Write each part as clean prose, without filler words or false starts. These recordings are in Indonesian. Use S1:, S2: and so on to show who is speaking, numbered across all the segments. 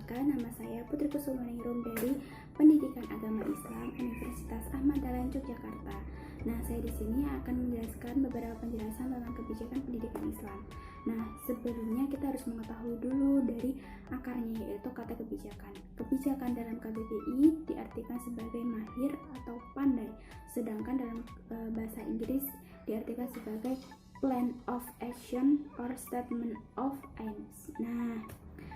S1: Perkenalkan, nama saya Putri Kusumaningrum dari Pendidikan Agama Islam Universitas Ahmad Dahlan Yogyakarta. Nah, saya di sini akan menjelaskan beberapa penjelasan tentang kebijakan pendidikan Islam. Nah, sebelumnya kita harus mengetahui dulu dari akarnya, yaitu kata kebijakan. Kebijakan dalam KBBI diartikan sebagai mahir atau pandai, sedangkan dalam bahasa Inggris diartikan sebagai plan of action or statement of aims. Nah,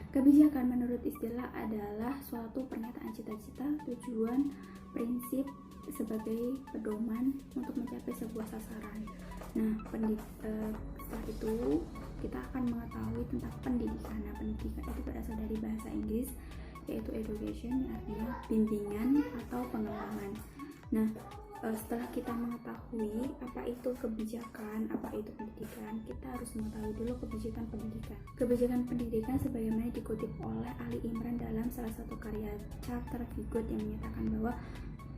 S1: kebijakan menurut istilah adalah suatu pernyataan cita-cita, tujuan, prinsip sebagai pedoman untuk mencapai sebuah sasaran. Nah, setelah itu kita akan mengetahui tentang pendidikan. Nah, pendidikan itu berasal dari bahasa Inggris yaitu education, yang artinya bimbingan atau pengembangan. Nah, setelah kita mengetahui apa itu kebijakan, apa itu pendidikan, kita harus mengetahui dulu kebijakan pendidikan. Kebijakan pendidikan sebagaimana dikutip oleh Ali Imran dalam salah satu karya Charter Vigood yang menyatakan bahwa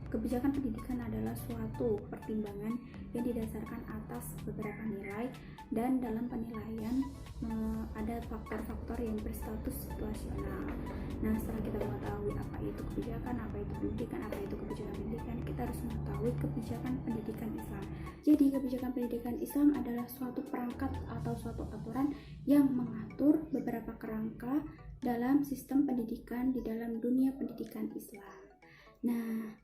S1: kebijakan pendidikan adalah suatu pertimbangan yang didasarkan atas beberapa nilai, dan dalam penilaian ada faktor-faktor yang berstatus situasional. Nah, setelah kita mengetahui apa itu kebijakan, apa itu pendidikan, apa itu kebijakan pendidikan, kita harus mengetahui kebijakan pendidikan Islam. Jadi, kebijakan pendidikan Islam adalah suatu perangkat atau suatu aturan yang mengatur beberapa kerangka dalam sistem pendidikan di dalam dunia pendidikan Islam. Nah,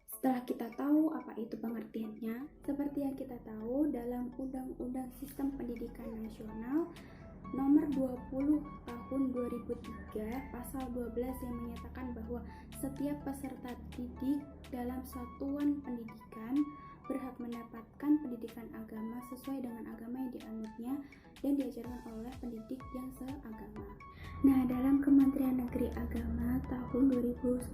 S1: setelah kita tahu apa itu pengertiannya, seperti yang kita tahu dalam Undang-Undang Sistem Pendidikan Nasional Nomor 20 Tahun 2003 Pasal 12 yang menyatakan bahwa setiap peserta didik dalam satuan pendidikan berhak mendapatkan pendidikan agama sesuai dengan agama yang dianutnya dan diajarkan oleh pendidik yang seagama. Nah, dalam Kementerian Negeri Agama tahun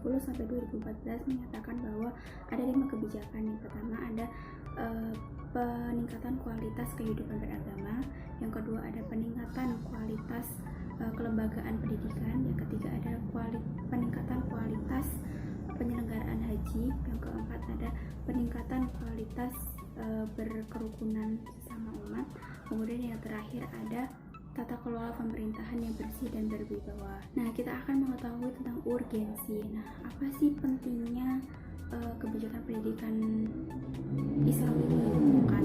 S1: 2010-2014 menyatakan bahwa ada 5 kebijakan. Yang pertama ada peningkatan kualitas kehidupan beragama, yang kedua ada peningkatan kualitas kelembagaan pendidikan, yang ketiga ada peningkatan kualitas penyelenggaraan haji, yang keempat ada peningkatan kualitas berkerukunan sesama umat, kemudian yang terakhir ada tata kelola pemerintahan yang bersih dan berwibawa. Nah, kita akan mengetahui tentang urgensi. Nah, apa sih pentingnya kebijakan pendidikan Islam ini ditemukan?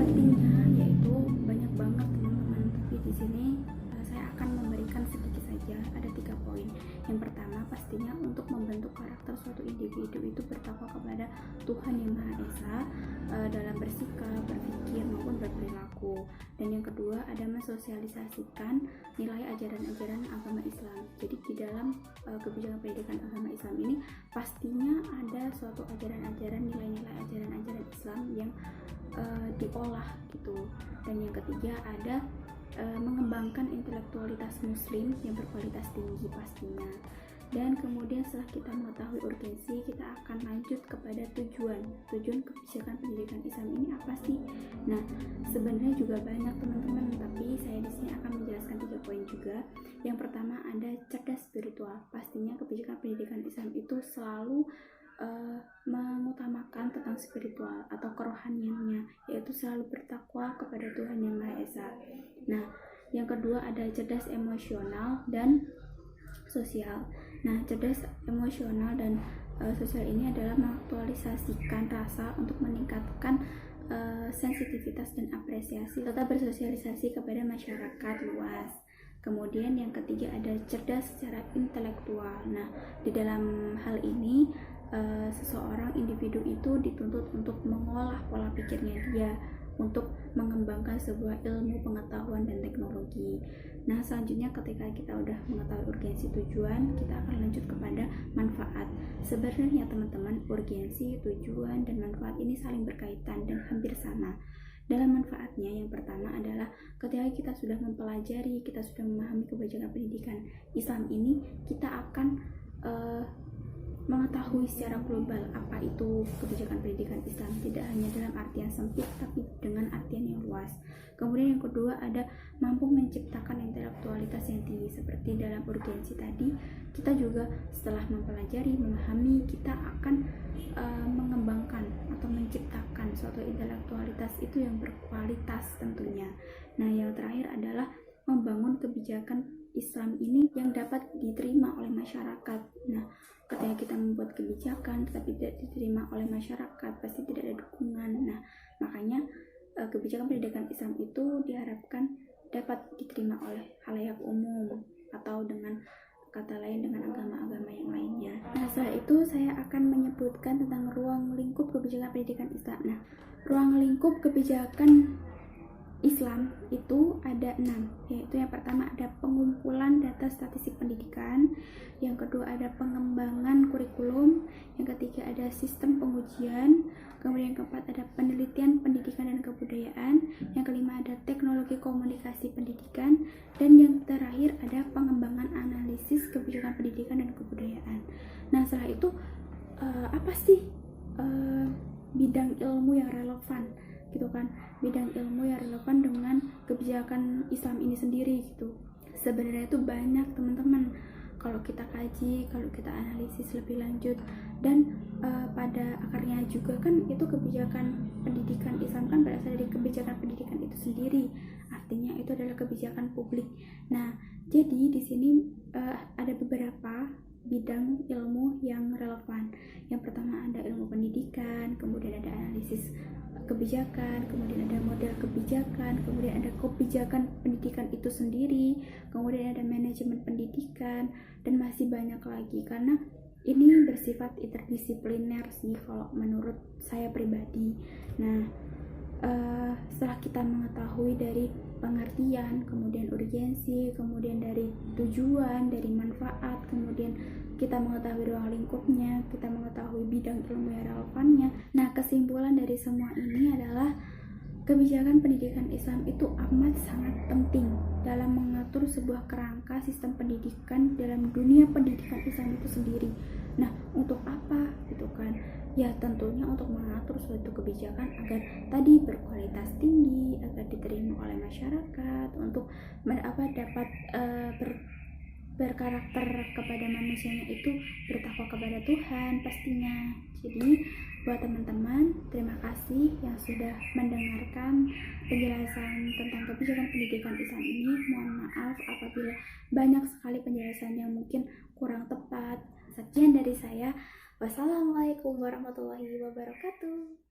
S1: Pentingnya yaitu banyak banget teman-teman, tapi di sini saya akan memberikan sedikit saja. Ada 3 poin. Yang pertama, pastinya untuk membentuk karakter suatu individu itu bertakwa kepada Tuhan Yang Maha Esa dalam bersikap, berpikir maupun berperilaku. Dan yang kedua ada mensosialisasikan nilai ajaran-ajaran agama Islam. Jadi di dalam kebijakan pendidikan agama Islam ini pastinya ada suatu ajaran-ajaran, nilai-nilai ajaran-ajaran Islam yang diolah gitu. Dan yang ketiga ada mengembangkan intelektualitas muslim yang berkualitas tinggi pastinya. Dan kemudian setelah kita mengetahui urgensi, kita akan lanjut kepada tujuan kebijakan pendidikan Islam ini apa sih? Nah, sebenarnya juga banyak teman-teman, tapi saya di sini akan menjelaskan 3 poin juga. Yang pertama ada cerdas spiritual. Pastinya kebijakan pendidikan Islam itu selalu mengutamakan tentang spiritual atau kerohaniannya, yaitu selalu bertakwa kepada Tuhan Yang Maha Esa. Nah, yang kedua ada cerdas emosional dan sosial. Nah, cerdas emosional dan sosial ini adalah mengaktualisasikan rasa untuk meningkatkan sensitivitas dan apresiasi serta bersosialisasi kepada masyarakat luas. Kemudian yang ketiga ada cerdas secara intelektual. Nah, di dalam hal ini seseorang individu itu dituntut untuk mengolah pola pikirnya dia, untuk mengembangkan sebuah ilmu pengetahuan dan teknologi. Nah, selanjutnya ketika kita udah mengetahui urgensi tujuan, kita akan lanjut kepada manfaat. Sebenarnya teman-teman, urgensi, tujuan, dan manfaat ini saling berkaitan dan hampir sama. Dalam manfaatnya, yang pertama adalah ketika kita sudah mempelajari, kita sudah memahami kebijakan pendidikan Islam ini, kita akan mengetahui secara global apa itu kebijakan pendidikan Islam, tidak hanya dalam artian sempit tapi dengan artian yang luas. Kemudian yang kedua ada mampu menciptakan intelektualitas yang tinggi. Seperti dalam urgensi tadi, kita juga setelah mempelajari, memahami, kita akan mengembangkan atau menciptakan suatu intelektualitas itu yang berkualitas tentunya. Nah, yang terakhir adalah membangun kebijakan Islam ini yang dapat diterima oleh masyarakat. Nah, ketika kita membuat kebijakan tetapi tidak diterima oleh masyarakat, pasti tidak ada dukungan. Nah, makanya kebijakan pendidikan Islam itu diharapkan dapat diterima oleh khalayak umum, atau dengan kata lain dengan agama-agama yang lainnya. Nah, setelah itu saya akan menyebutkan tentang ruang lingkup kebijakan pendidikan Islam. Nah, ruang lingkup kebijakan Islam itu ada 6, yaitu yang pertama ada pengumpulan data statistik pendidikan, yang kedua ada pengembangan kurikulum, yang ketiga ada sistem pengujian, kemudian yang keempat ada penelitian pendidikan dan kebudayaan, yang kelima ada teknologi komunikasi pendidikan, dan yang terakhir ada pengembangan analisis kebijakan pendidikan dan kebudayaan. Nah, setelah itu apa sih bidang ilmu yang relevan gitu kan, bidang ilmu yang relevan dengan kebijakan Islam ini sendiri gitu. Sebenarnya itu banyak teman-teman, kalau kita kaji, kalau kita analisis lebih lanjut, dan pada akarnya juga kan itu kebijakan pendidikan Islam kan berasal dari kebijakan pendidikan itu sendiri, artinya itu adalah kebijakan publik. Nah, jadi di sini ada beberapa bidang ilmu yang relevan. Yang pertama ada ilmu pendidikan, kemudian ada analisis kebijakan, kemudian ada model kebijakan, kemudian ada kebijakan pendidikan itu sendiri, kemudian ada manajemen pendidikan, dan masih banyak lagi, karena ini bersifat interdisipliner sih kalau menurut saya pribadi. Nah, setelah kita mengetahui dari pengertian, kemudian urgensi, kemudian dari tujuan, dari manfaat, kemudian kita mengetahui ruang lingkupnya, kita mengetahui bidang ilmu yang relevannya. Nah, kesimpulan dari semua ini adalah kebijakan pendidikan Islam itu amat sangat penting dalam mengatur sebuah kerangka sistem pendidikan dalam dunia pendidikan Islam itu sendiri. Nah, untuk apa gitu kan? Ya tentunya untuk mengatur suatu kebijakan agar tadi berkualitas tinggi, agar diterima oleh masyarakat, untuk dapat berkarakter kepada manusianya itu bertakwa kepada Tuhan pastinya. Jadi buat teman-teman, terima kasih yang sudah mendengarkan penjelasan tentang kebijakan pendidikan Islam ini. Mohon maaf apabila banyak sekali penjelasan yang mungkin kurang tepat. Sekian dari saya. Wassalamualaikum warahmatullahi wabarakatuh.